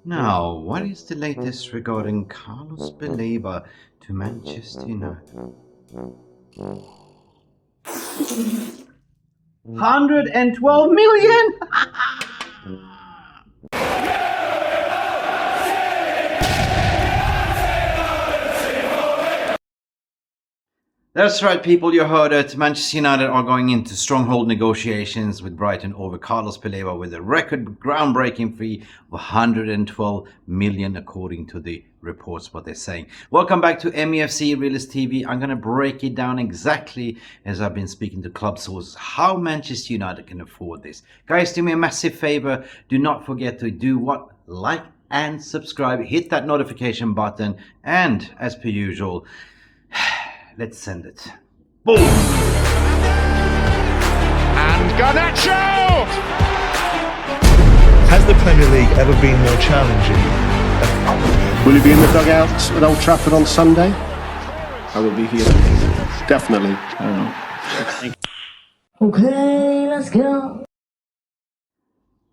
Now, what is the latest regarding Carlos Beleba to Manchester United? 112 million? That's right, people. You heard it. Manchester United are going into stronghold negotiations with Brighton over Carlos Beleba with a record groundbreaking fee of 112 million, according to the reports, what they're saying. Welcome back to MUFC Realist TV. I'm going to break it down exactly as I've been speaking to club sources, how Manchester United can afford this. Guys, do me a massive favor. Do not forget to do what? Like and subscribe. Hit that notification button. And as per usual, let's send it. Boom! And Garnacho! Has the Premier League ever been more challenging? Will you be in the dugout at Old Trafford on Sunday? I will be here. Definitely. I don't know. Okay, let's go.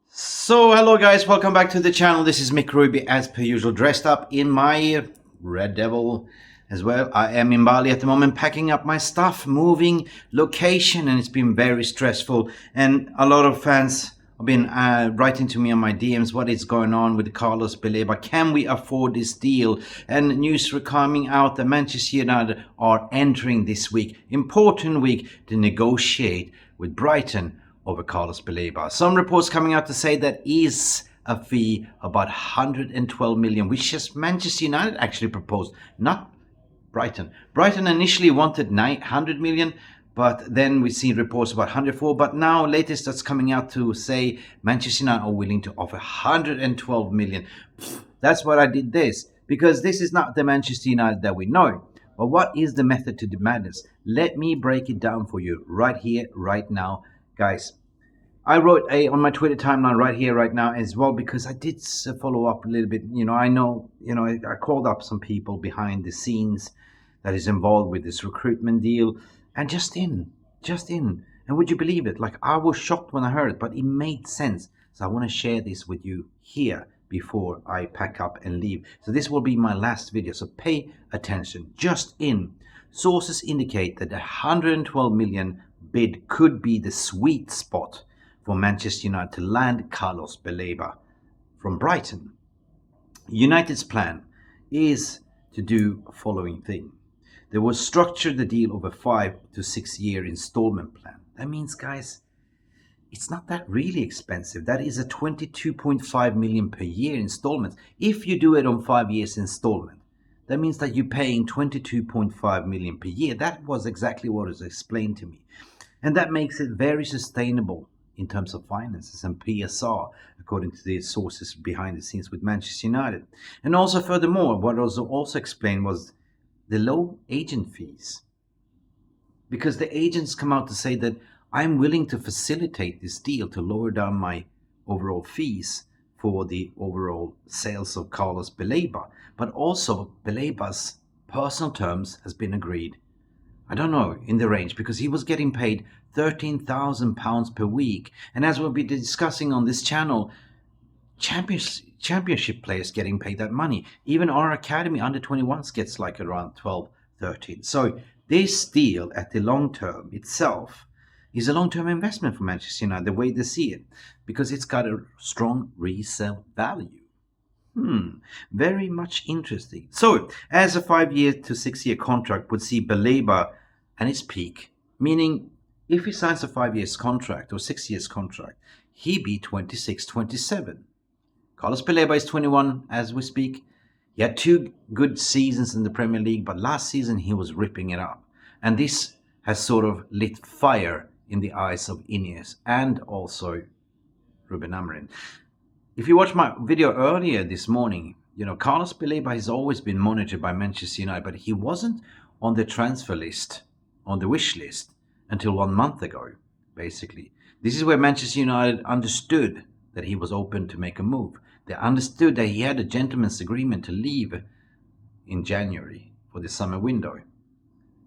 So, hello guys, welcome back to the channel. This is Mick Ruby, as per usual, dressed up in my Red Devil as well. I am in Bali at the moment, packing up my stuff, moving location, and it's been very stressful. And a lot of fans have been writing to me on my DMs, what is going on with Carlos Beleba? Can we afford this deal? And news are coming out that Manchester United are entering this week, important week, to negotiate with Brighton over Carlos Beleba. Some reports coming out to say that is a fee about 112 million, which is Manchester United actually proposed, not Brighton. Brighton initially wanted 900 million, but then we see reports about 104. But now latest that's coming out to say Manchester United are willing to offer 112 million. That's what I did this, because this is not the Manchester United that we know. But what is the method to the madness? Let me break it down for you right here, right now, guys. I wrote on my Twitter timeline right here, right now as well, because I did follow up a little bit. I called up some people behind the scenes that is involved with this recruitment deal, and just in. And would you believe it? Like, I was shocked when I heard it, but it made sense. So I want to share this with you here before I pack up and leave. So this will be my last video. So pay attention. Just in. Sources indicate that the 112 million bid could be the sweet spot for Manchester United to land Carlos Beleba from Brighton. United's plan is to do the following thing. They will structure the deal over 5 to 6 year installment plan. That means, guys, it's not that really expensive. That is a 22.5 million per year installment. If you do it on 5 years installment, that means that you're paying 22.5 million per year. That was exactly what was explained to me. And that makes it very sustainable in terms of finances and PSR, according to the sources behind the scenes with Manchester United. And also, furthermore, what was also explained was the low agent fees. Because the agents come out to say that I'm willing to facilitate this deal to lower down my overall fees for the overall sales of Carlos Beleba. But also, Beleba's personal terms has been agreed, I don't know, in the range, because he was getting paid £13,000 per week. And as we'll be discussing on this channel, championship players getting paid that money. Even our academy under 21s gets like around 12, 13. So this deal at the long term itself is a long-term investment for Manchester United, the way they see it, because it's got a strong resale value. Very much interesting. So, as a 5 year to 6 year contract would see Beleba at its peak, meaning if he signs a 5 years contract or 6 years contract, he'd be 26, 27. Carlos Beleba is 21 as we speak. He had 2 good seasons in the Premier League, but last season he was ripping it up. And this has sort of lit fire in the eyes of INEOS and also Ruben Amorim. If you watched my video earlier this morning, Carlos Beleba has always been monitored by Manchester United, but he wasn't on the transfer list, on the wish list, until 1 month ago, basically. This is where Manchester United understood that he was open to make a move. They understood that he had a gentleman's agreement to leave in January for the summer window.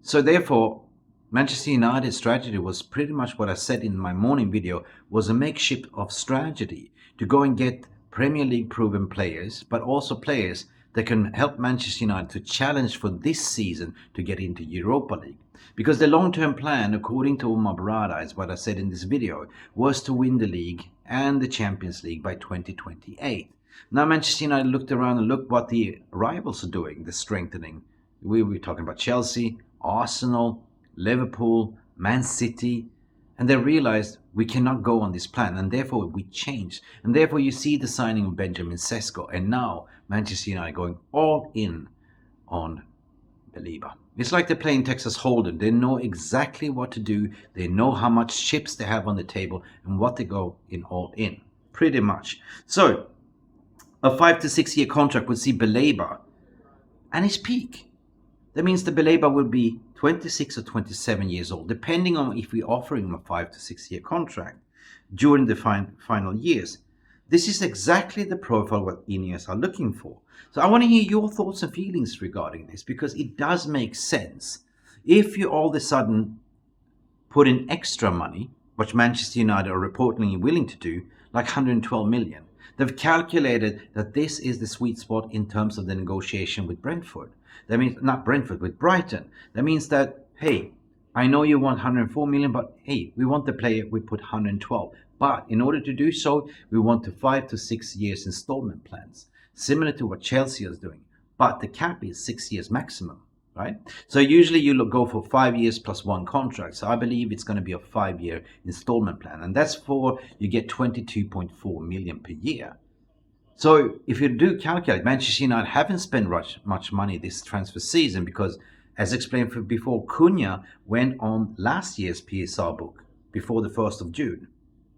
So therefore, Manchester United's strategy was pretty much what I said in my morning video, was a makeshift of strategy to go and get Premier League proven players, but also players that can help Manchester United to challenge for this season to get into Europa League. Because the long-term plan, according to Omar Barada, is what I said in this video, was to win the league and the Champions League by 2028. Now Manchester United looked around and looked what the rivals are doing, the strengthening. We were talking about Chelsea, Arsenal, Liverpool, Man City, and they realized we cannot go on this plan, and therefore we changed. And therefore you see the signing of Benjamin Sesko, and now Manchester United going all in on Beleba. It's like they're playing Texas Hold'em. They know exactly what to do. They know how much chips they have on the table and what they go in all in. Pretty much. So, a 5 to 6 year contract would see Beleba and his peak. That means the Beleba will be 26 or 27 years old, depending on if we offer him a 5 to 6 year contract during the final years. This is exactly the profile what INEOS are looking for. So I want to hear your thoughts and feelings regarding this, because it does make sense. If you all of a sudden put in extra money, which Manchester United are reportedly willing to do, like 112 million, they've calculated that this is the sweet spot in terms of the negotiation with Brentford. That means, not Brentford, with Brighton. That means that, hey, I know you want 104 million, but hey, we want the player, we put 112. But in order to do so, we want to 5 to 6 years installment plans, similar to what Chelsea is doing. But the cap is 6 years maximum, right? So usually you go for 5 years plus one contract. So I believe it's going to be a 5-year installment plan. And that's for, you get 22.4 million per year. So if you do calculate, Manchester United haven't spent much money this transfer season because, as explained before, Cunha went on last year's PSR book before the 1st of June.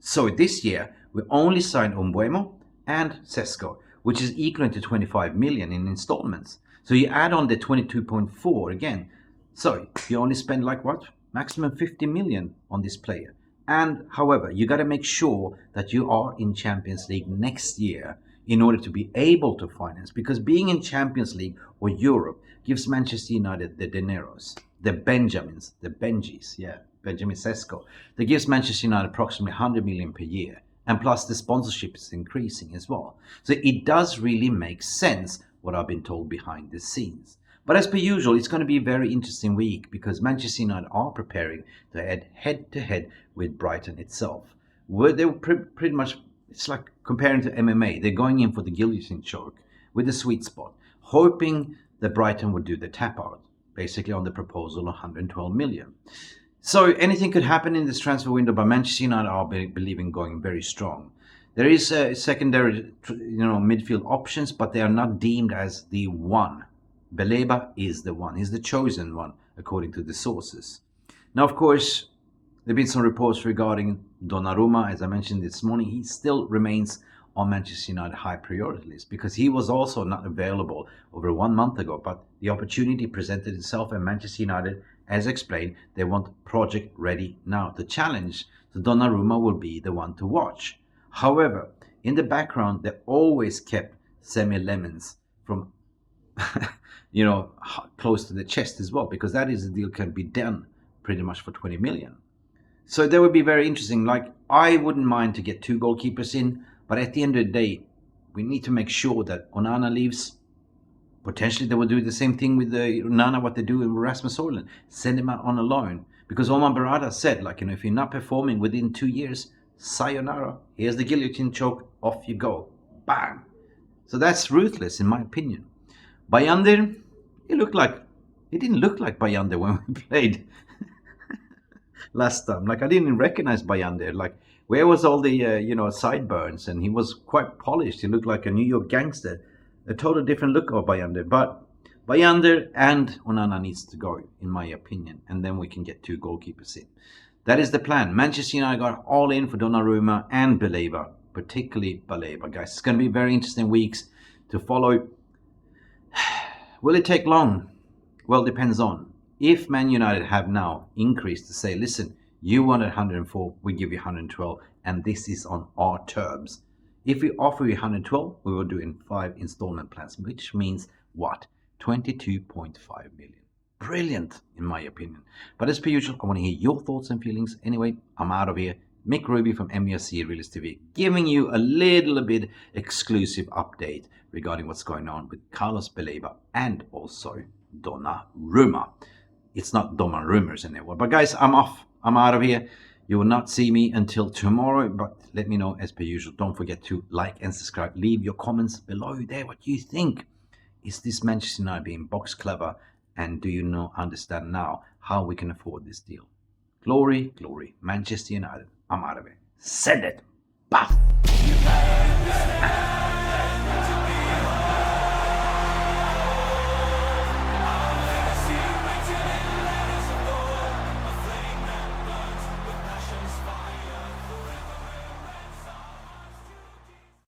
So this year, we only signed Mbeumo and Sesko, which is equivalent to 25 million in installments. So you add on the 22.4 again. So you only spend like what? Maximum 50 million on this player. And however, you got to make sure that you are in Champions League next year in order to be able to finance. Because being in Champions League or Europe gives Manchester United the Dineros, the Benjamins, the Benjis, Benjamin Sesko. That gives Manchester United approximately 100 million per year. And plus the sponsorship is increasing as well. So it does really make sense what I've been told behind the scenes. But as per usual, it's going to be a very interesting week because Manchester United are preparing to head head-to-head with Brighton itself. Where they were pretty much, it's like comparing to MMA. They're going in for the guillotine choke with the sweet spot, hoping that Brighton would do the tap out, basically on the proposal of 112 million. So anything could happen in this transfer window, but Manchester United are believing going very strong. There is secondary, midfield options, but they are not deemed as the one. Beleba is the one. He's the chosen one, according to the sources. Now, of course, there have been some reports regarding Donnarumma. As I mentioned this morning, he still remains on Manchester United high priority list because he was also not available over 1 month ago. But the opportunity presented itself, and Manchester United, as explained, they want project ready now. The challenge, so Donnarumma will be the one to watch. However, in the background, they always kept semi-lemons from, close to the chest as well, because that is the deal can be done pretty much for 20 million. So that would be very interesting. Like, I wouldn't mind to get 2 goalkeepers in, but at the end of the day, we need to make sure that Onana leaves. Potentially they will do the same thing with Nana, what they do with Rasmus Højlund. Send him out on a loan. Because Omar Barada said, if you're not performing within 2 years, sayonara. Here's the guillotine choke. Off you go. Bang. So that's ruthless, in my opinion. Bayander, it didn't look like Bayander when we played last time. I didn't recognize Bayander. Where was all the, sideburns? And he was quite polished. He looked like a New York gangster. A total different look of Bayander. But Bayander and Onana needs to go, in my opinion. And then we can get 2 goalkeepers in. That is the plan. Manchester United got all in for Donnarumma and Beleba. Particularly Beleba, guys. It's going to be very interesting weeks to follow. Will it take long? Well, depends on. If Man United have now increased to say, listen, you wanted 104, we give you 112, and this is on our terms. If we offer you 112, we will do in 5 installment plans, which means what? 22.5 million. Brilliant, in my opinion. But as per usual, I want to hear your thoughts and feelings. Anyway, I'm out of here. Mick Ruby from MUFC Realist TV, giving you a little bit exclusive update regarding what's going on with Carlos Beleba and also Donnarumma. It's not Donnarumma's anymore. But guys, I'm off. I'm out of here. You will not see me until tomorrow, but let me know as per usual. Don't forget to like and subscribe. Leave your comments below there what you think. Is this Manchester United being box clever? And do you understand now how we can afford this deal? Glory, glory, Manchester United. I'm out of it. Send it. Buff.